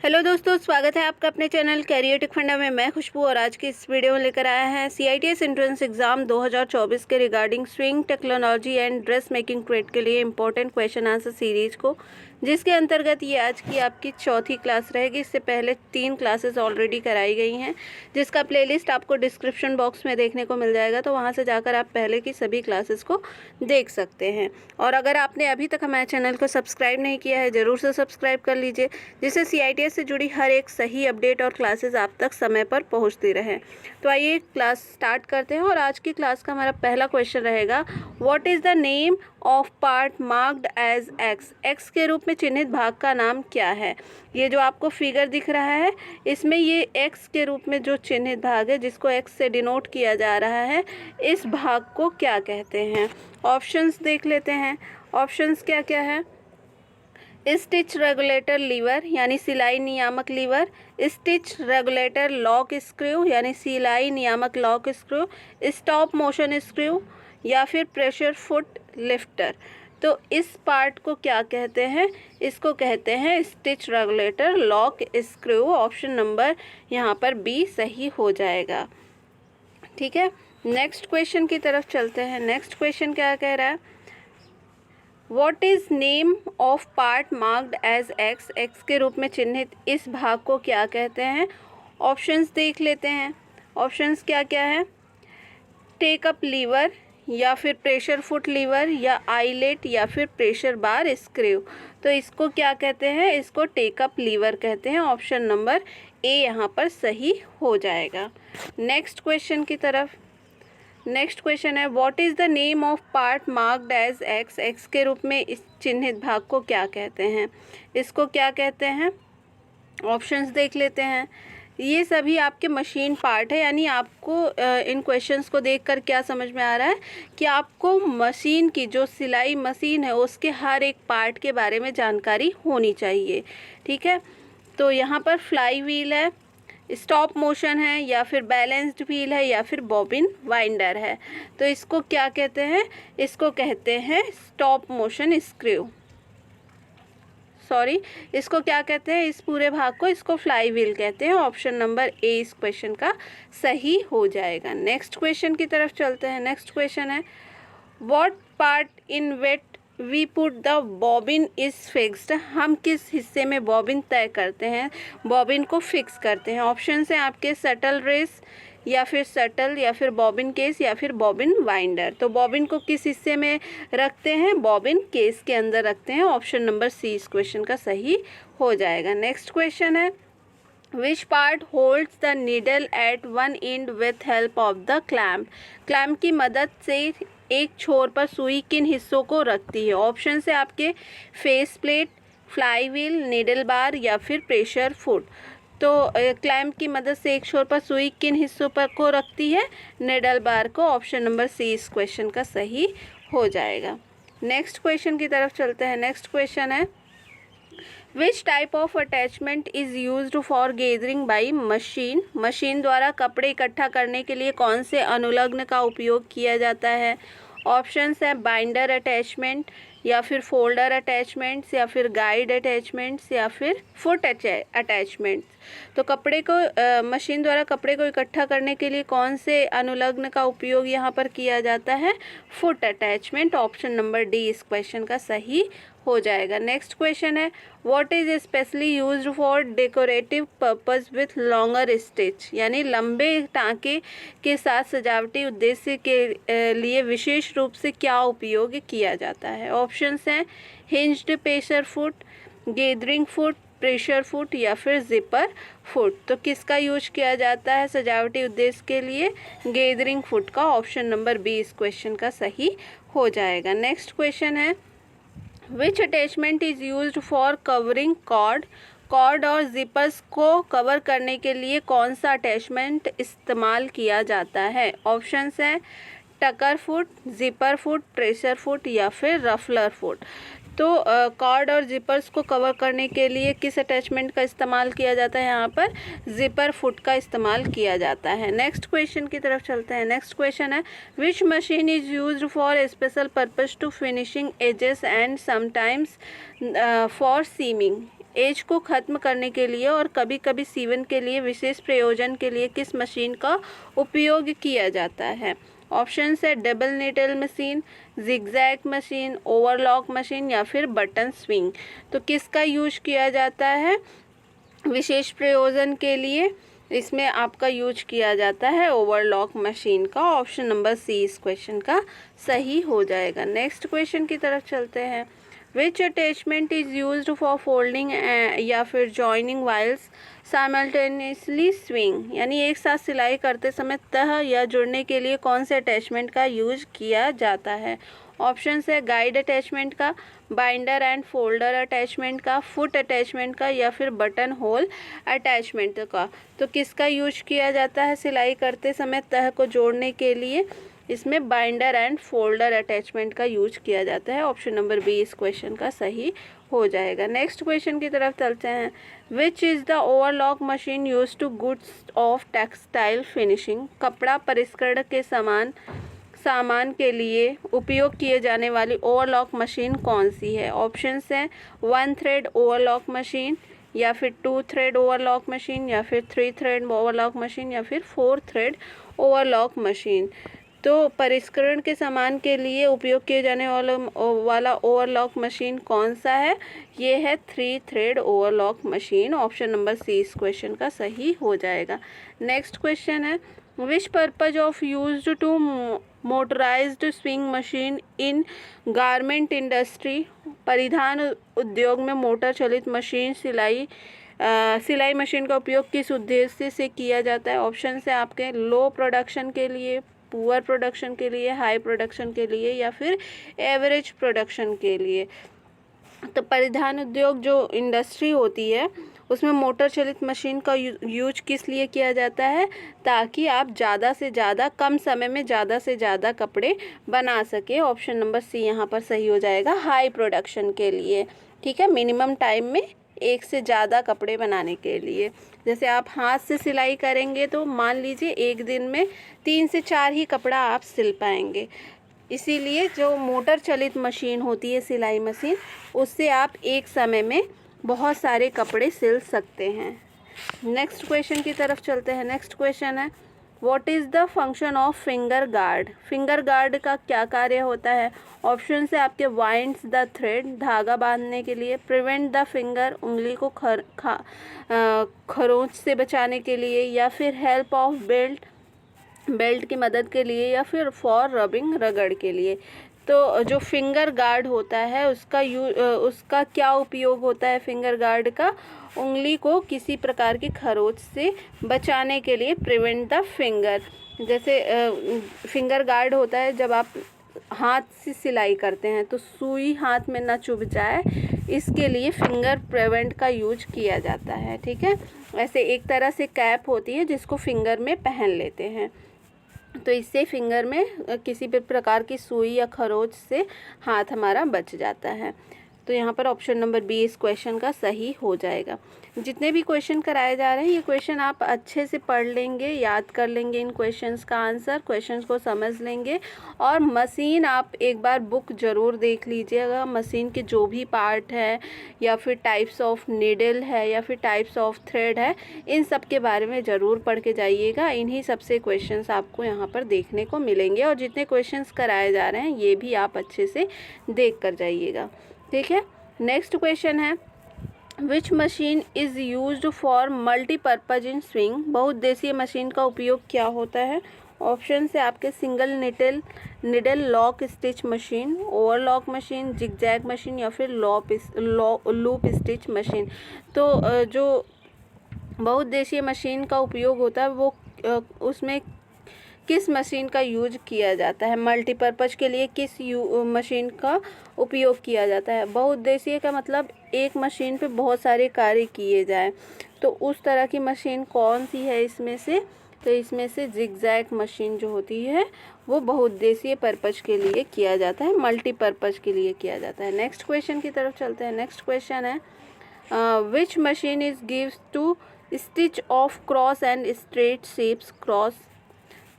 Hello दोस्तों, स्वागत है आपका अपने चैनल कैरियर फंडा में। मैं खुशबू और आज की इस वीडियो में लेकर आया है CITS एंट्रेंस एग्जाम 2024 के regarding swing technology and dress making trade के लिए इंपॉर्टेंट क्वेश्चन आंसर सीरीज को, जिसके अंतर्गत ये आज की आपकी चौथी क्लास रहेगी। इससे पहले 3 क्लासेस ऑलरेडी कराई गई हैं, जिसका प्लेलिस्ट आपको डिस्क्रिप्शन बॉक्स में देखने को मिल जाएगा, तो वहाँ से जाकर आप पहले की सभी क्लासेस को देख सकते हैं। और अगर आपने अभी तक हमारे चैनल को सब्सक्राइब नहीं किया है, ज़रूर से सब्सक्राइब कर लीजिए, जिससे CITS से जुड़ी हर एक सही अपडेट और क्लासेस आप तक समय पर पहुंचती रहें। तो आइए क्लास स्टार्ट करते हैं। और आज की क्लास का हमारा पहला क्वेश्चन रहेगा, what is the name of part marked as X. X के रूप में चिन्हित भाग का नाम क्या है। ये जो आपको फिगर दिख रहा है, इसमें ये एक्स के रूप में जो चिन्हित भाग है, जिसको एक्स से डिनोट किया जा रहा है, इस भाग को क्या कहते हैं। ऑप्शंस देख लेते हैं। ऑप्शंस क्या क्या है। स्टिच रेगुलेटर लीवर यानी सिलाई नियामक lever, stitch regulator lock screw यानी सिलाई नियामक lock screw, stop motion screw या फिर प्रेशर फुट लिफ्टर। तो इस पार्ट को क्या कहते हैं, इसको कहते हैं stitch regulator lock screw. Option number यहाँ पर बी सही हो जाएगा। ठीक है, नेक्स्ट क्वेश्चन की तरफ चलते हैं। नेक्स्ट क्वेश्चन क्या कह रहा है, what is name of part marked as X. X के रूप में चिन्हित इस भाग को क्या कहते हैं। ऑप्शंस देख लेते हैं। ऑप्शंस क्या क्या है। टेक अप लीवर या फिर प्रेशर फुट लीवर या आईलेट या फिर प्रेशर बार स्क्रू। तो इसको क्या कहते हैं, इसको टेक अप लीवर कहते हैं। ऑप्शन नंबर ए यहाँ पर सही हो जाएगा। नेक्स्ट क्वेश्चन की तरफ। नेक्स्ट क्वेश्चन है, what is the name of part marked as X. X के रूप में इस चिन्हित भाग को क्या कहते हैं, इसको क्या कहते हैं। ऑप्शंस देख लेते हैं। ये सभी आपके मशीन पार्ट है, यानी आपको इन क्वेश्चंस को देखकर क्या समझ में आ रहा है कि आपको मशीन की जो सिलाई मशीन है उसके हर एक पार्ट के बारे में जानकारी होनी चाहिए। ठीक है, तो यहाँ पर फ्लाई व्हील है, स्टॉप मोशन है या फिर बैलेंस्ड व्हील है या फिर बॉबिन वाइंडर है। तो इसको क्या कहते हैं, इसको कहते हैं स्टॉप मोशन स्क्रू। सॉरी, इसको क्या कहते हैं, इस पूरे भाग को इसको फ्लाई व्हील कहते हैं। ऑप्शन नंबर ए इस क्वेश्चन का सही हो जाएगा। नेक्स्ट क्वेश्चन की तरफ चलते हैं। नेक्स्ट क्वेश्चन है, what part in what we put the bobbin is fixed. हम किस हिस्से में बॉबिन तय करते हैं, बॉबिन को फिक्स करते हैं। ऑप्शन हैं आपके शटल रेस या फिर शटल या फिर बॉबिन केस या फिर बॉबिन वाइंडर। तो बॉबिन को किस हिस्से में रखते हैं, बॉबिन केस के अंदर रखते हैं। ऑप्शन नंबर सी इस क्वेश्चन का सही हो जाएगा। नेक्स्ट क्वेश्चन है, which part holds the needle at one end with help of the clamp. Clamp की मदद से एक छोर पर सुई किन हिस्सों को रखती है। ऑप्शन है आपके face plate, fly wheel, needle bar या फिर प्रेशर फुट। तो क्लैम्प की मदद से एक छोर पर सुई किन हिस्सों पर को रखती है, नीडल बार को। ऑप्शन नंबर सी इस क्वेश्चन का सही हो जाएगा। नेक्स्ट क्वेश्चन की तरफ चलते हैं। नेक्स्ट क्वेश्चन है, which type of attachment is used for gathering by machine. Machine द्वारा कपड़े इकट्ठा करने के लिए कौन से अनुलग्न का उपयोग किया जाता है। ऑप्शंस है बाइंडर अटैचमेंट या फिर फोल्डर अटैचमेंट्स या फिर गाइड अटैचमेंट्स या फिर फुट अटैचमेंट्स। तो कपड़े को मशीन द्वारा कपड़े को इकट्ठा करने के लिए कौन से अनुलग्न का उपयोग यहाँ पर किया जाता है, foot attachment. Option number D इस क्वेश्चन का सही हो जाएगा। नेक्स्ट क्वेश्चन है, what is specially used for decorative purpose with longer stitch. यानी लंबे टाँके के साथ सजावटी उद्देश्य के लिए विशेष रूप से क्या उपयोग किया जाता है। ऑप्शंस हैं hinged pressure foot, gathering foot, pressure foot या फिर जिपर फुट। तो किसका यूज किया जाता है सजावटी उद्देश्य के लिए, गैदरिंग फुट का। ऑप्शन नंबर बी इस क्वेश्चन का सही हो जाएगा। नेक्स्ट क्वेश्चन है, which attachment is used for covering cord. Cord और जिपर्स को कवर करने के लिए कौन सा अटैचमेंट इस्तेमाल किया जाता है। ऑप्शंस हैं tucker foot, zipper foot, pressure foot या फिर रफलर फुट। तो कॉर्ड और जिपर्स को कवर करने के लिए किस अटैचमेंट का इस्तेमाल किया जाता है, यहाँ पर जिपर फुट का इस्तेमाल किया जाता है। नेक्स्ट क्वेश्चन की तरफ चलते हैं। नेक्स्ट क्वेश्चन है, which machine is used for special purpose to finishing edges and sometimes for seaming. Edge को ख़त्म करने के लिए और कभी कभी सीवन के लिए विशेष प्रयोजन के लिए किस मशीन का उपयोग किया जाता है? ऑप्शन है double needle machine, zigzag machine, overlock machine या फिर बटन स्विंग। तो किसका यूज किया जाता है विशेष प्रयोजन के लिए? इसमें आपका यूज किया जाता है ओवरलॉक मशीन का। ऑप्शन नंबर सी इस क्वेश्चन का सही हो जाएगा। नेक्स्ट क्वेश्चन की तरफ चलते हैं। Which attachment is used for folding या फिर जॉइनिंग वाइल्स साइमल्टेनियसली स्विंग, यानी एक साथ सिलाई करते समय तह या जुड़ने के लिए कौन से अटैचमेंट का यूज किया जाता है? ऑप्शन है गाइड अटैचमेंट का, बाइंडर एंड फोल्डर अटैचमेंट का, फुट अटैचमेंट का या फिर बटन होल अटैचमेंट का। तो किसका यूज किया जाता है सिलाई करते समय तह को जोड़ने के लिए? इसमें बाइंडर एंड फोल्डर अटैचमेंट का यूज किया जाता है। ऑप्शन नंबर बी इस क्वेश्चन का सही हो जाएगा। नेक्स्ट क्वेश्चन की तरफ चलते हैं। Which is the overlock machine use to goods of textile finishing, कपड़ा परिष्करण के सामान के लिए उपयोग किए जाने वाली ओवरलॉक मशीन कौन सी है? ऑप्शंस हैं 1 थ्रेड ओवरलॉक मशीन या फिर 2 थ्रेड ओवरलॉक मशीन या फिर 3 थ्रेड ओवरलॉक मशीन या फिर 4 थ्रेड ओवरलॉक मशीन। तो परिष्करण के सामान के लिए उपयोग किए जाने वाला ओवरलॉक मशीन कौन सा है? ये है 3 thread overlock machine. Option number C इस क्वेश्चन का सही हो जाएगा। नेक्स्ट क्वेश्चन है which purpose of used to motorised sewing machine in garment industry, परिधान उद्योग में मोटर चलित मशीन सिलाई मशीन का उपयोग किस उद्देश्य से किया जाता है? ऑप्शन है आपके लो प्रोडक्शन के लिए, पुअर प्रोडक्शन के लिए, हाई प्रोडक्शन के लिए या फिर एवरेज प्रोडक्शन के लिए। तो परिधान उद्योग जो इंडस्ट्री होती है उसमें मोटर चलित मशीन का यूज किस लिए किया जाता है? ताकि आप ज़्यादा से ज़्यादा कम समय में ज़्यादा से ज़्यादा कपड़े बना सके। ऑप्शन नंबर सी यहाँ पर सही हो जाएगा, हाई प्रोडक्शन के लिए। ठीक है, मिनिमम टाइम में एक से ज़्यादा कपड़े बनाने के लिए। जैसे आप हाथ से सिलाई करेंगे तो मान लीजिए एक दिन में 3 से 4 ही कपड़ा आप सिल पाएंगे। इसीलिए जो मोटर चलित मशीन होती है सिलाई मशीन, उससे आप एक समय में बहुत सारे कपड़े सिल सकते हैं। नेक्स्ट क्वेश्चन की तरफ चलते हैं। नेक्स्ट क्वेश्चन है what is the function of finger guard, finger guard का क्या कार्य होता है? ऑप्शन से आपके वाइंड्स द थ्रेड, धागा बांधने के लिए, प्रिवेंट द फिंगर, उंगली को खरोंच से बचाने के लिए या फिर हेल्प ऑफ बेल्ट की मदद के लिए या फिर फॉर रबिंग रगड़ के लिए। तो जो फिंगर गार्ड होता है उसका क्या उपयोग होता है? फिंगर गार्ड का उंगली को किसी प्रकार की खरोंच से बचाने के लिए, प्रिवेंट द फिंगर। जैसे फिंगर गार्ड होता है जब आप हाथ से सिलाई करते हैं तो सुई हाथ में ना चुभ जाए, इसके लिए फिंगर प्रिवेंट का यूज किया जाता है। ठीक है, ऐसे एक तरह से कैप होती है जिसको फिंगर में पहन लेते हैं, तो इससे फिंगर में किसी भी प्रकार की सुई या खरोंच से हाथ हमारा बच जाता है। तो यहाँ पर ऑप्शन नंबर बी इस क्वेश्चन का सही हो जाएगा। जितने भी क्वेश्चन कराए जा रहे हैं ये क्वेश्चन आप अच्छे से पढ़ लेंगे, याद कर लेंगे इन क्वेश्चंस का आंसर, क्वेश्चंस को समझ लेंगे। और मशीन आप एक बार बुक ज़रूर देख लीजिएगा, मशीन के जो भी पार्ट है या फिर टाइप्स ऑफ नीडल है या फिर टाइप्स ऑफ थ्रेड है, इन सब के बारे में ज़रूर पढ़ के जाइएगा। इन्हीं सबसे क्वेश्चंस आपको यहाँ पर देखने को मिलेंगे और जितने क्वेश्चंस कराए जा रहे हैं ये भी आप अच्छे से देख कर जाइएगा। ठीक है, नेक्स्ट क्वेश्चन है which machine is used for multipurpose in swing, बहुउद्देशीय मशीन का उपयोग क्या होता है? ऑप्शन से आपके single needle lock stitch machine, overlock machine, zigzag machine या फिर लूप स्टिच मशीन। तो जो बहुउद्देशीय मशीन का उपयोग होता है वो उसमें किस मशीन का यूज किया जाता है? मल्टीपर्पज के लिए किस मशीन का उपयोग किया जाता है? बहुउद्देशीय का मतलब एक मशीन पे बहुत सारे कार्य किए जाएं, तो उस तरह की मशीन कौन सी है इसमें से? तो इसमें से जिगजैग मशीन जो होती है वो बहुउद्देशीय पर्पज के लिए किया जाता है, मल्टीपर्पज के लिए किया जाता है। नेक्स्ट क्वेश्चन की तरफ चलते हैं। नेक्स्ट क्वेश्चन है which machine is gives to stitch of cross and straight shapes cross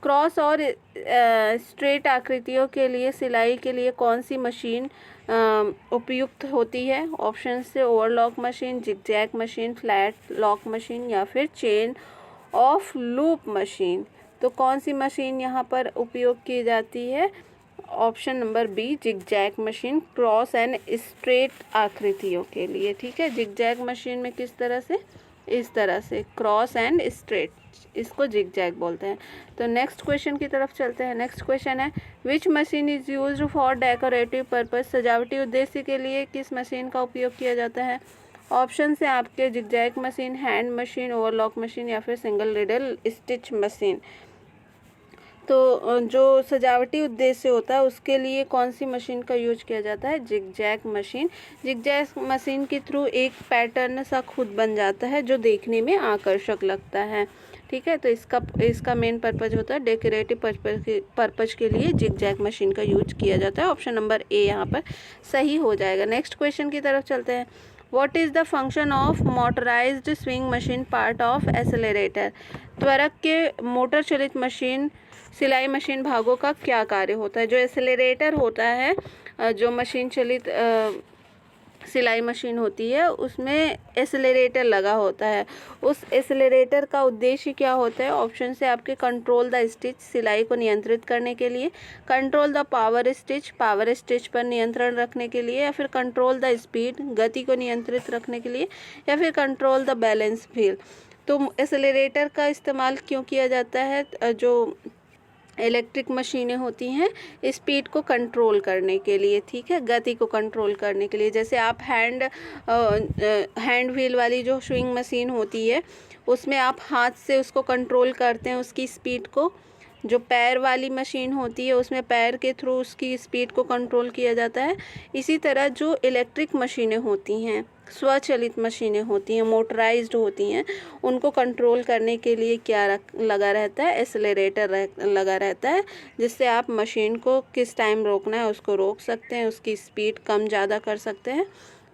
cross और स्ट्रेट आकृतियों के लिए सिलाई के लिए कौन सी मशीन उपयुक्त होती है? ऑप्शन से overlock machine, zigzag machine, flat lock machine या फिर चेन ऑफ लूप मशीन। तो कौन सी मशीन यहाँ पर उपयोग की जाती है? Option number B, zigzag machine, cross and straight आकृतियों के लिए। ठीक है, जिगजैग मशीन में किस तरह से? इस तरह से, क्रॉस एंड स्ट्रेट, इसको जिगजैग बोलते हैं। तो नेक्स्ट क्वेश्चन की तरफ चलते हैं। नेक्स्ट क्वेश्चन है, which machine is used for decorative purpose? सजावटी उद्देश्य के लिए किस मशीन का उपयोग किया जाता है? ऑप्शन से आपके zigzag machine, hand machine, overlock machine या फिर सिंगल नीडल स्टिच मशीन। तो जो सजावटी उद्देश्य होता है उसके लिए कौन सी मशीन का यूज किया जाता है? Zigzag machine. जिगजैग मशीन के थ्रू एक पैटर्न सा खुद बन जाता है जो देखने में आकर्षक लगता है। ठीक है, तो इसका मेन पर्पज होता है डेकोरेटिव पर्पज के लिए जिगजैग मशीन का यूज किया जाता है। ऑप्शन नंबर ए यहाँ पर सही हो जाएगा। नेक्स्ट क्वेश्चन की तरफ चलते हैं। What is the function of motorized swing machine part of accelerator? त्वरक के मोटर चलित मशीन सिलाई मशीन भागों का क्या कार्य होता है? जो एक्सेलरेटर होता है, जो मशीन चलित सिलाई मशीन होती है उसमें एक्सेलरेटर लगा होता है। उस एक्सेलरेटर का उद्देश्य क्या होता है? ऑप्शन से आपके कंट्रोल द स्टिच, सिलाई को नियंत्रित करने के लिए, कंट्रोल द पावर स्टिच पर नियंत्रण रखने के लिए, या फिर कंट्रोल द स्पीड, गति को नियंत्रित रखने के लिए, या फिर कंट्रोल द बैलेंस व्हील। तो एक्सेलरेटर का इस्तेमाल क्यों किया जाता है? जो इलेक्ट्रिक मशीनें होती हैं स्पीड को कंट्रोल करने के लिए, ठीक है, गति को कंट्रोल करने के लिए। जैसे आप हैंड व्हील वाली जो स्विंग मशीन होती है उसमें आप हाथ से उसको कंट्रोल करते हैं, उसकी स्पीड को। जो पैर वाली मशीन होती है उसमें पैर के थ्रू उसकी स्पीड को कंट्रोल किया जाता है। इसी तरह जो इलेक्ट्रिक मशीनें होती हैं, स्वचालित मशीनें होती हैं, मोटराइज्ड होती हैं, उनको कंट्रोल करने के लिए क्या लगा रहता है? एक्सेलरेटर लगा रहता है, जिससे आप मशीन को किस टाइम रोकना है उसको रोक सकते हैं, उसकी स्पीड कम ज़्यादा कर सकते हैं।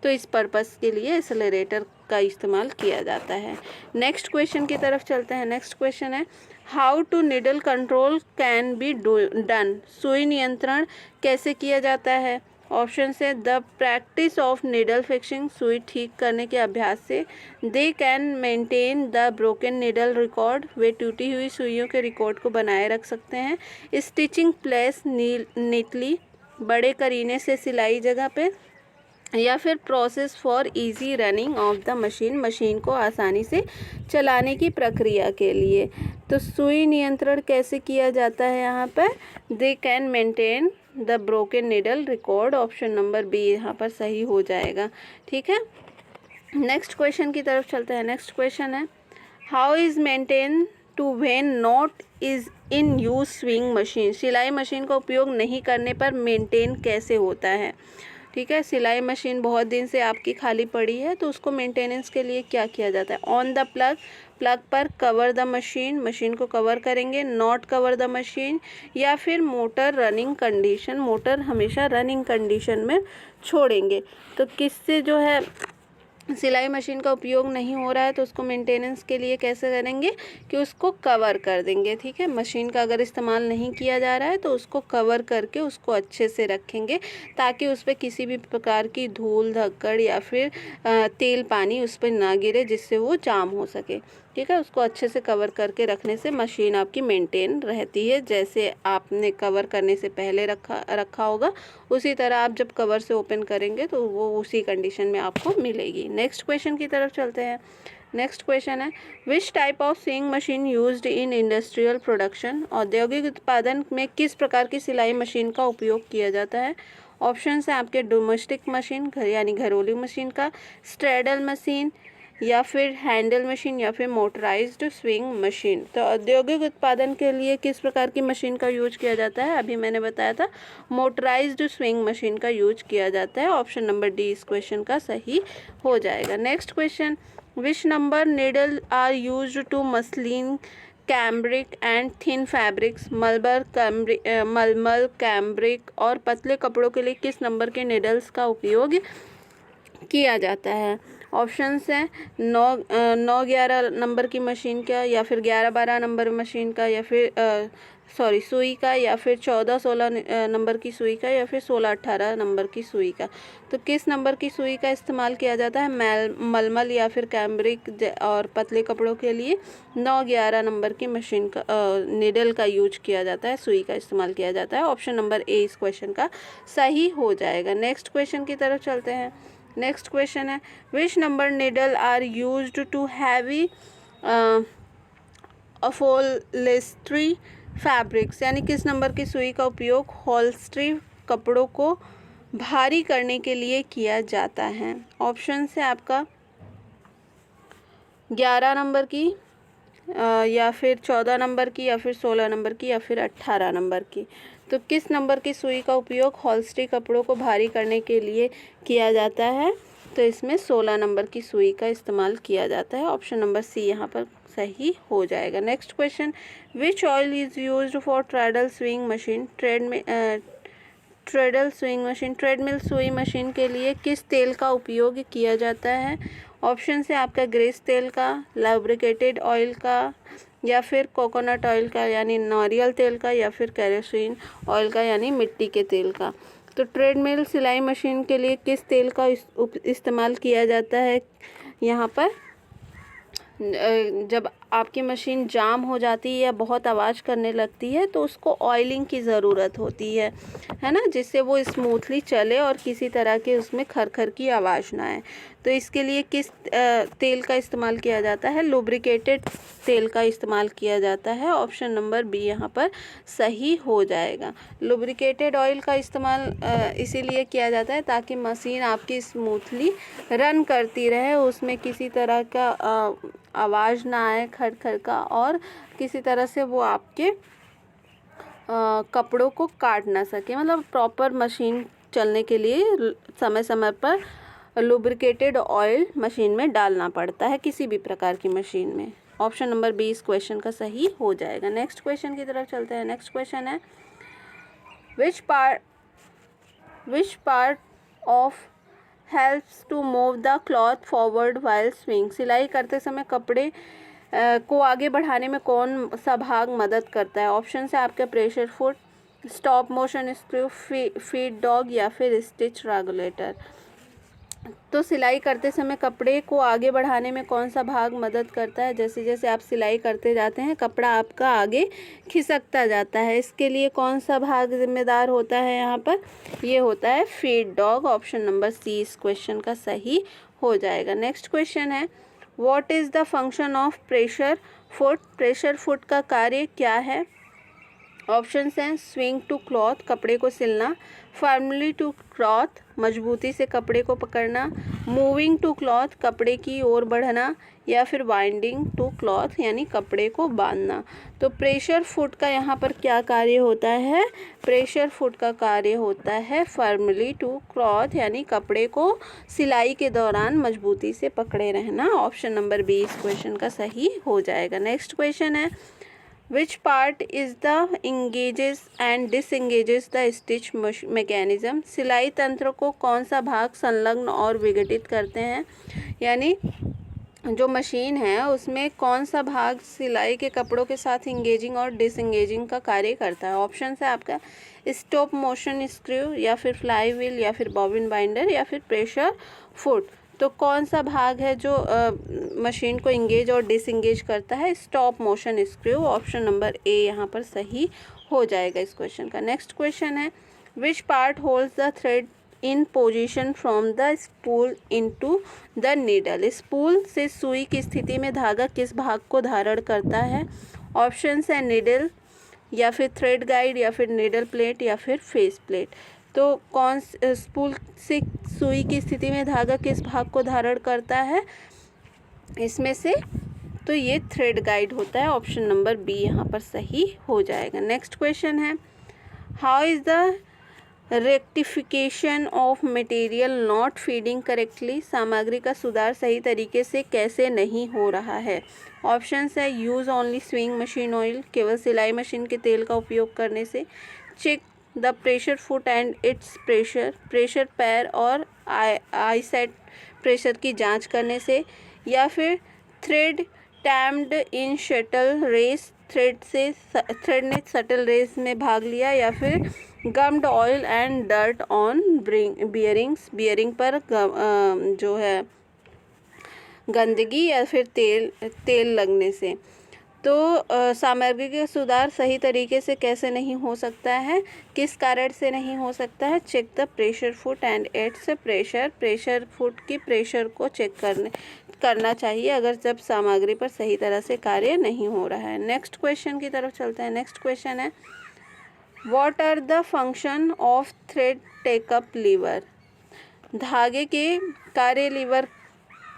तो इस पर्पस के लिए एक्सेलरेटर का इस्तेमाल किया जाता है। नेक्स्ट क्वेश्चन की तरफ चलते हैं। नेक्स्ट क्वेश्चन है, how to needle control can be done? सुई नियंत्रण कैसे किया जाता है? ऑप्शन से the practice of needle fixing, सुई ठीक करने के अभ्यास से, they can maintain the broken needle record, वे टूटी हुई सुइयों के रिकॉर्ड को बनाए रख सकते हैं, स्टिचिंग प्लेस नीटली, बड़े करीने से सिलाई जगह पे, या फिर process for easy running of the machine, machine को आसानी से चलाने की प्रक्रिया के लिए। तो सुई नियंत्रण कैसे किया जाता है यहाँ पर? They can maintain the broken needle record. Option number B यहाँ पर सही हो जाएगा। ठीक है, नेक्स्ट क्वेश्चन की तरफ चलते हैं। नेक्स्ट क्वेश्चन है, how is maintain to when not is in use sewing machine? सिलाई मशीन का उपयोग नहीं करने पर मेंटेन कैसे होता है? ठीक है, सिलाई मशीन बहुत दिन से आपकी खाली पड़ी है तो उसको मेंटेनेंस के लिए क्या किया जाता है? ऑन द प्लग, प्लग पर, कवर द मशीन, मशीन को कवर करेंगे, नॉट कवर द मशीन, या फिर मोटर रनिंग कंडीशन, मोटर हमेशा रनिंग कंडीशन में छोड़ेंगे। तो किससे जो है सिलाई मशीन का उपयोग नहीं हो रहा है तो उसको मेंटेनेंस के लिए कैसे करेंगे कि उसको कवर कर देंगे। ठीक है, मशीन का अगर इस्तेमाल नहीं किया जा रहा है तो उसको कवर करके उसको अच्छे से रखेंगे ताकि उस पर किसी भी प्रकार की धूल धक्कड़ या फिर तेल पानी उस पर ना गिरे, जिससे वो जाम हो सके। ठीक है, उसको अच्छे से कवर करके रखने से मशीन आपकी मेंटेन रहती है। जैसे आपने कवर करने से पहले रखा होगा उसी तरह आप जब कवर से ओपन करेंगे तो वो उसी कंडीशन में आपको मिलेगी। नेक्स्ट क्वेश्चन की तरफ चलते हैं। नेक्स्ट क्वेश्चन है, which type of swing machine used in industrial production? औद्योगिक उत्पादन में किस प्रकार की सिलाई मशीन का उपयोग किया जाता है? ऑप्शन है आपके डोमेस्टिक मशीन, घर यानी घरेलू मशीन का, स्ट्रेडल मशीन, या फिर हैंडल मशीन, या फिर मोटराइज्ड स्विंग मशीन। तो औद्योगिक उत्पादन के लिए किस प्रकार की मशीन का यूज किया जाता है? अभी मैंने बताया था मोटराइज्ड स्विंग मशीन का यूज किया जाता है। ऑप्शन नंबर डी इस क्वेश्चन का सही हो जाएगा। Next question, which number needle are used to muslin, cambric and thin fabrics? मलमल, कैम्ब्रिक और पतले कपड़ों के लिए किस नंबर के नीडल्स का उपयोग किया जाता है? ऑप्शंस हैं 9-11 नंबर की मशीन का, या फिर 11-12 नंबर मशीन का, या फिर सुई का, या फिर 14-16 नंबर की सुई का, या फिर 16-18 नंबर की सुई का। तो किस नंबर की सुई का इस्तेमाल किया जाता है? मलमल या फिर कैम्ब्रिक और पतले कपड़ों के लिए 9-11 नंबर की मशीन का निडल का यूज किया जाता है, सुई का इस्तेमाल किया जाता है। ऑप्शन नंबर ए इस क्वेश्चन का सही हो जाएगा। नेक्स्ट क्वेश्चन की तरफ चलते हैं। नेक्स्ट क्वेश्चन है which number needle are used to heavy upholstery fabrics, यानी किस नंबर की सुई का उपयोग हॉल्स्ट्री कपड़ों को भारी करने के लिए किया जाता है? ऑप्शन है आपका 11 नंबर की, या फिर 14 नंबर की, या फिर 16 नंबर की, या फिर 18 नंबर की। तो किस नंबर की सुई का उपयोग हॉल्स्ट्री कपड़ों को भारी करने के लिए किया जाता है? तो इसमें 16 नंबर की सुई का इस्तेमाल किया जाता है। ऑप्शन नंबर सी यहाँ पर सही हो जाएगा। Next question which oil is used for treadle swing machine, treadle swing machine treadmill सुई मशीन के लिए किस तेल का उपयोग किया जाता है? ऑप्शन है आपका ग्रीस तेल का, लुब्रिकेटेड ऑयल का, या फिर कोकोनट ऑयल का यानी नारियल तेल का, या फिर केरोसिन ऑयल का यानी मिट्टी के तेल का। तो ट्रेडमिल सिलाई मशीन के लिए किस तेल का इस्तेमाल किया जाता है? यहाँ पर जब आपकी मशीन जाम हो जाती है या बहुत आवाज़ करने लगती है तो उसको ऑयलिंग की ज़रूरत होती है ना, जिससे वो स्मूथली चले और किसी तरह के उसमें खरखर की आवाज़ ना आए। तो इसके लिए किस तेल का इस्तेमाल किया जाता है? लुब्रिकेटेड तेल का इस्तेमाल किया जाता है। ऑप्शन नंबर बी यहाँ पर सही हो जाएगा। लुब्रिकेटेड ऑयल का इस्तेमाल इसीलिए किया जाता है ताकि मशीन आपकी स्मूथली रन करती रहे, उसमें किसी तरह का आवाज़ ना आए खड़ का, और किसी तरह से वो आपके कपड़ों को काट ना सके। मतलब प्रॉपर मशीन चलने के लिए समय समय पर लुब्रिकेटेड ऑयल मशीन में डालना पड़ता है, किसी भी प्रकार की मशीन में। ऑप्शन नंबर बी इस क्वेश्चन का सही हो जाएगा। नेक्स्ट क्वेश्चन की तरफ चलते हैं। नेक्स्ट क्वेश्चन है which part of helps to move the cloth forward while sewing, सिलाई करते समय कपड़े को आगे बढ़ाने में कौन सा भाग मदद करता है? ऑप्शन है आपके pressure foot, stop motion screw, feed dog, या फिर स्टिच रेगुलेटर। तो सिलाई करते समय कपड़े को आगे बढ़ाने में कौन सा भाग मदद करता है? जैसे जैसे आप सिलाई करते जाते हैं कपड़ा आपका आगे खिसकता जाता है, इसके लिए कौन सा भाग जिम्मेदार होता है? यहाँ पर ये होता है feed dog. Option number C इस क्वेश्चन का सही हो जाएगा। नेक्स्ट क्वेश्चन है what is the function of pressure foot, pressure foot का कार्य क्या है? ऑप्शंस हैं स्विंग टू क्लॉथ, कपड़े को सिलना, फर्मली टू क्लॉथ, मजबूती से कपड़े को पकड़ना, मूविंग टू क्लॉथ, कपड़े की ओर बढ़ना, या फिर वाइंडिंग टू क्लॉथ यानी कपड़े को बांधना। तो प्रेशर फुट का यहाँ पर क्या कार्य होता है? प्रेशर फुट का कार्य होता है फर्मली टू क्लॉथ यानी कपड़े को सिलाई के दौरान मजबूती से पकड़े रहना। ऑप्शन नंबर बी इस क्वेश्चन का सही हो जाएगा। नेक्स्ट क्वेश्चन है Which part is the engages and disengages the stitch mechanism, सिलाई तंत्र को कौन सा भाग संलग्न और विघटित करते हैं? यानी जो मशीन है उसमें कौन सा भाग सिलाई के कपड़ों के साथ इंगेजिंग और डिसएंगेजिंग का कार्य करता है? ऑप्शन है आपका स्टॉप मोशन स्क्रू, या फिर फ्लाई व्हील, या फिर बॉबिन बाइंडर, या फिर प्रेशर फुट। तो कौन सा भाग है जो मशीन को इंगेज और डिसएंगेज करता है? Stop motion screw. Option number A यहाँ पर सही हो जाएगा इस क्वेश्चन का। नेक्स्ट क्वेश्चन है which part holds the thread in position from the spool into the needle, spool से सुई की स्थिति में धागा किस भाग को धारण करता है? ऑप्शन है नीडल, या फिर थ्रेड गाइड, या फिर नीडल प्लेट, या फिर फेस प्लेट। तो कौन स्पूल से सुई की स्थिति में धागा किस भाग को धारण करता है इसमें से? तो ये थ्रेड गाइड होता है। ऑप्शन नंबर बी यहाँ पर सही हो जाएगा। नेक्स्ट क्वेश्चन है how is the rectification of material not feeding correctly, सामग्री का सुधार सही तरीके से कैसे नहीं हो रहा है? ऑप्शन है use only sewing machine oil, केवल सिलाई मशीन के तेल का उपयोग करने से, check the pressure foot and its प्रेशर पैर और आई सेट प्रेशर की जांच करने से, या फिर thread jammed in shuttle race, thread ने शटल रेस में भाग लिया, या फिर gummed oil and dirt on bearing पर जो है गंदगी या फिर तेल लगने से। तो सामग्री का सुधार सही तरीके से कैसे नहीं हो सकता है, किस कारण से नहीं हो सकता है? Check the pressure foot and its pressure foot की प्रेशर को चेक करना चाहिए अगर जब सामग्री पर सही तरह से कार्य नहीं हो रहा है। नेक्स्ट क्वेश्चन की तरफ चलते हैं। नेक्स्ट क्वेश्चन है, what are the function of thread take up lever? धागे के कार्य लीवर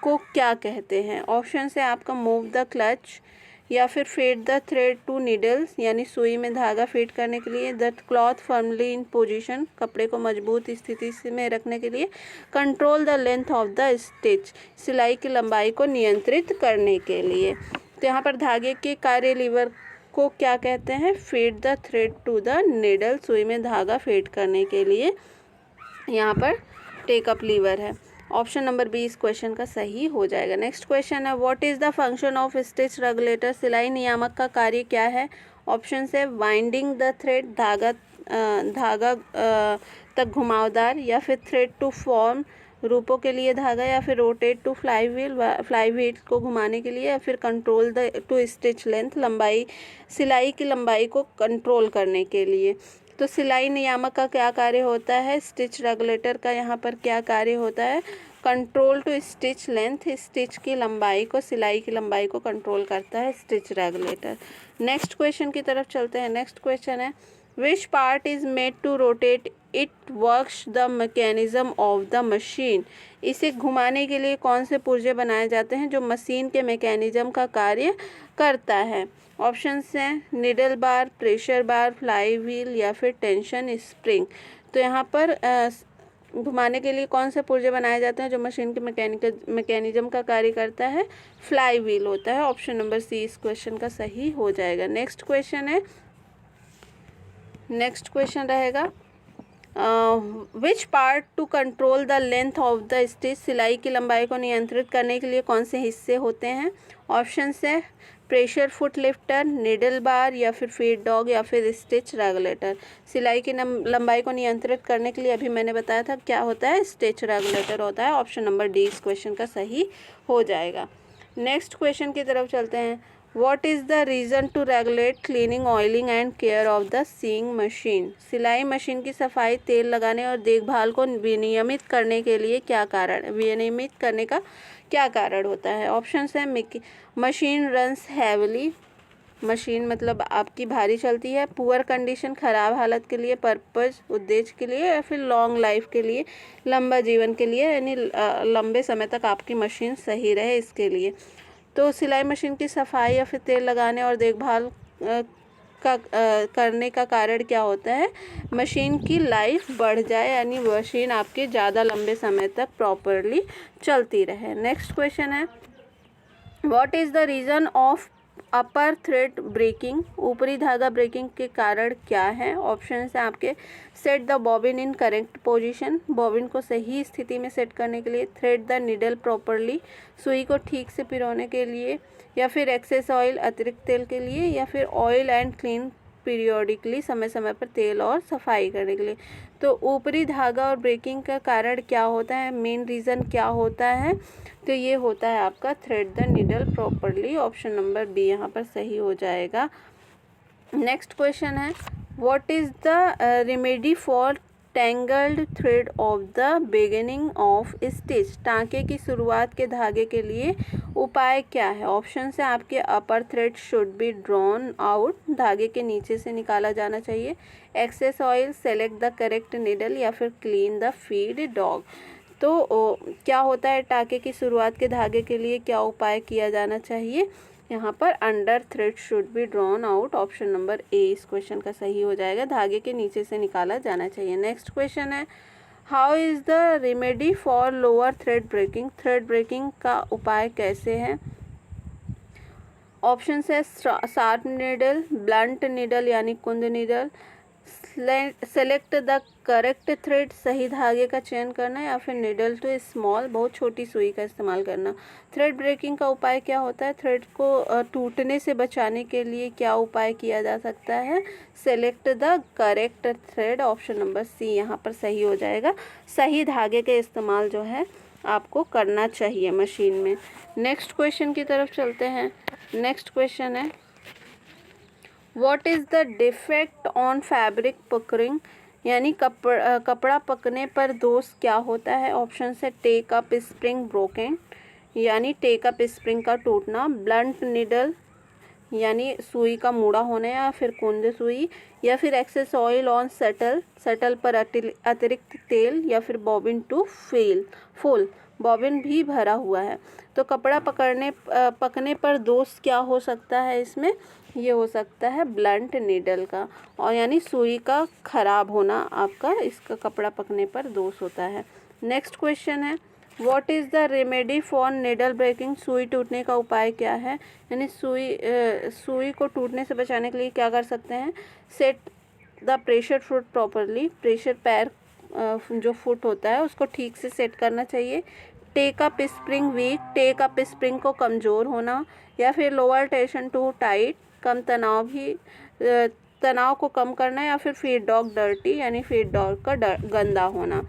को क्या कहते हैं? ऑप्शन है आपका मूव द क्लच, या फिर feed the thread to needles, यानी सुई में धागा फीड करने के लिए, the cloth firmly in position, कपड़े को मजबूत स्थिति में रखने के लिए, control the length of the stitch, सिलाई की लंबाई को नियंत्रित करने के लिए। तो यहाँ पर धागे के कार्य लीवर को क्या कहते हैं? Feed the thread to the needle, सुई में धागा फीड करने के लिए यहाँ पर टेकअप लीवर है। ऑप्शन नंबर बी इस क्वेश्चन का सही हो जाएगा। नेक्स्ट क्वेश्चन है, what is the function of stitch regulator? सिलाई नियामक का कार्य क्या है? ऑप्शन है वाइंडिंग द थ्रेड, धागा तक घुमावदार, या फिर थ्रेड टू फॉर्म, रूपों के लिए धागा, या फिर रोटेट टू फ्लाई को घुमाने के लिए, या फिर control the two stitch length, सिलाई की लंबाई को कंट्रोल करने के लिए। तो सिलाई नियामक का क्या कार्य होता है? स्टिच रेगुलेटर का यहाँ पर क्या कार्य होता है? Control to stitch length, stitch की लंबाई को, सिलाई की लंबाई को कंट्रोल करता है स्टिच रेगुलेटर। नेक्स्ट क्वेश्चन की तरफ चलते हैं। नेक्स्ट क्वेश्चन है, which part is made to rotate it works the mechanism of the machine? इसे घुमाने के लिए कौन से पुर्जे बनाए जाते हैं जो मशीन के मैकेनिज्म का कार्य करता है? ऑप्शंस हैं निडल बार, प्रेशर बार, फ्लाई व्हील, या फिर टेंशन स्प्रिंग। तो यहाँ पर घुमाने के लिए कौन से पुर्जे बनाए जाते हैं जो मशीन के मैकेनिज्म का कार्य करता है? फ्लाई व्हील होता है। ऑप्शन नंबर सी इस क्वेश्चन का सही हो जाएगा। नेक्स्ट क्वेश्चन है, नेक्स्ट क्वेश्चन रहेगा, which part two control the length of the stitch? सिलाई की लंबाई को नियंत्रित करने के लिए कौन से हिस्से होते हैं? ऑप्शन है प्रेशर फुट लिफ्टर, निडल बार, या फिर फीड डॉग, या फिर स्टिच रेगुलेटर। सिलाई की लंबाई को नियंत्रित करने के लिए अभी मैंने बताया था क्या होता है? स्टिच रेगुलेटर होता है। ऑप्शन नंबर डी इस क्वेश्चन का सही हो जाएगा। नेक्स्ट क्वेश्चन की तरफ चलते हैं, what is the reason to regulate cleaning, oiling and care of the sewing machine? सिलाई मशीन की सफाई, तेल लगाने और देखभाल को विनियमित करने के लिए विनियमित करने का क्या कारण होता है? ऑप्शन है मशीन रन्स हैवली, मशीन मतलब आपकी भारी चलती है, पुअर कंडीशन, खराब हालत के लिए, पर्पज उद्देश्य के लिए, या फिर लॉन्ग लाइफ के लिए, लंबा जीवन के लिए, यानी लंबे समय तक आपकी मशीन सही रहे इसके लिए। तो सिलाई मशीन की सफाई या फिर तेल लगाने और देखभाल करने का कारण क्या होता है? मशीन की लाइफ बढ़ जाए, यानी मशीन आपकी ज़्यादा लंबे समय तक प्रॉपरली चलती रहे। नेक्स्ट क्वेश्चन है, what is the reason of upper thread breaking? ऊपरी धागा ब्रेकिंग के कारण क्या है? ऑप्शन है आपके set the bobbin in correct position, bobbin को सही स्थिति में सेट करने के लिए, थ्रेड द नीडल प्रॉपरली, सुई को ठीक से पिरोने के लिए, या फिर एक्सेस ऑयल, अतिरिक्त तेल के लिए, या फिर ऑयल एंड क्लीन पीरियोडिकली, समय समय पर तेल और सफाई करने के लिए। तो ऊपरी धागा और ब्रेकिंग का कारण क्या होता है? मेन रीज़न क्या होता है? तो ये होता है आपका thread the needle properly. Option number B यहाँ पर सही हो जाएगा। नेक्स्ट क्वेश्चन है, what is the remedy for tangled thread of the beginning of stitch? टाँके की शुरुआत के धागे के लिए उपाय क्या है? ऑप्शन है आपके upper thread should be drawn out, धागे के नीचे से निकाला जाना चाहिए, excess oil, select the correct needle, या फिर क्लीन द फीड डॉग। तो क्या होता है टाँके की शुरुआत के धागे के लिए क्या उपाय किया जाना चाहिए? यहाँ पर under thread should be drawn out. Option number A इस क्वेश्चन का सही हो जाएगा, धागे के नीचे से निकाला जाना चाहिए। नेक्स्ट क्वेश्चन है, how is the remedy for lower thread breaking? Thread breaking का उपाय कैसे है? ऑप्शन है शार्प नीडल, ब्लंट नीडल यानी कुंद needle, select the correct thread, सही धागे का चयन करना, या फिर निडल टू स्मॉल, बहुत छोटी सुई का इस्तेमाल करना। थ्रेड ब्रेकिंग का उपाय क्या होता है? थ्रेड को टूटने से बचाने के लिए क्या उपाय किया जा सकता है? Select the correct thread, option number C यहाँ पर सही हो जाएगा। सही धागे का इस्तेमाल जो है आपको करना चाहिए मशीन में। नेक्स्ट क्वेश्चन की तरफ चलते हैं। नेक्स्ट क्वेश्चन है, what is the defect on fabric puckering, यानी कपड़ा पकने पर दोष क्या होता है? ऑप्शन है टेक अप स्प्रिंग ब्रोकन, यानी टेक अप स्प्रिंग का टूटना, ब्लंट निडल यानी सुई का मुड़ा होना या फिर कुंद सुई, या फिर एक्सेस ऑयल ऑन सटल पर अतिरिक्त तेल, या फिर बॉबिन टू फुल, बॉबिन भी भरा हुआ है। तो कपड़ा पकने पर दोष क्या हो सकता है इसमें? ये हो सकता है ब्लंट नीडल का, और यानी सुई का खराब होना आपका इसका कपड़ा पकने पर दोष होता है। नेक्स्ट क्वेश्चन है, what is the remedy for needle breaking, सुई टूटने का उपाय क्या है? यानी सुई को टूटने से बचाने के लिए क्या कर सकते हैं? Set the pressure foot properly, pressure पैर जो फुट होता है उसको ठीक से सेट करना चाहिए। Take up spring weak, take up spring को कमज़ोर होना, या फिर लोअर टेंशन टू टाइट, कम तनाव को कम करना, या फिर फीड डॉग डर्टी यानी फीड डॉग का गंदा होना।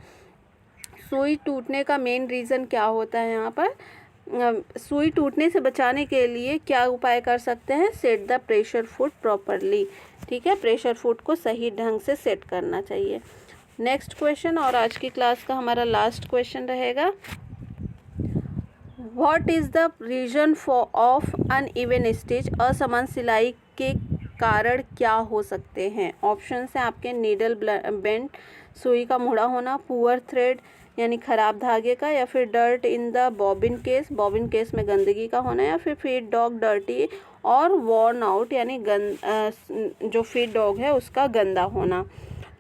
सुई टूटने का मेन रीज़न क्या होता है? यहाँ पर सुई टूटने से बचाने के लिए क्या उपाय कर सकते हैं? Set the pressure foot properly, ठीक है, प्रेशर फुट को सही ढंग से सेट करना चाहिए। नेक्स्ट क्वेश्चन और आज की क्लास का हमारा लास्ट क्वेश्चन रहेगा, what is the reason of uneven stitch, असमान सिलाई के कारण क्या हो सकते हैं? ऑप्शन है आपके नीडल बेंड, सुई का मुड़ा होना, पुअर थ्रेड यानी खराब धागे का, या फिर dirt in the bobbin case में गंदगी का होना, या फिर फीड डॉग डर्टी और वॉर्न आउट यानी जो फीड डॉग है उसका गंदा होना।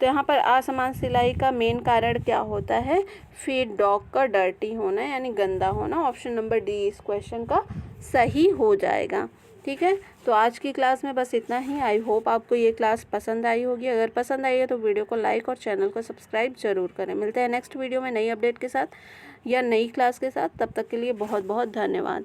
तो यहाँ पर असमान सिलाई का मेन कारण क्या होता है? फीड डॉग का डर्टी होना यानी गंदा होना। ऑप्शन नंबर डी इस क्वेश्चन का सही हो जाएगा। ठीक है, तो आज की क्लास में बस इतना ही। आई होप आपको ये क्लास पसंद आई होगी। अगर पसंद आई है तो वीडियो को लाइक और चैनल को सब्सक्राइब जरूर करें। मिलते हैं नेक्स्ट वीडियो में नई अपडेट के साथ या नई क्लास के साथ। तब तक के लिए बहुत बहुत धन्यवाद।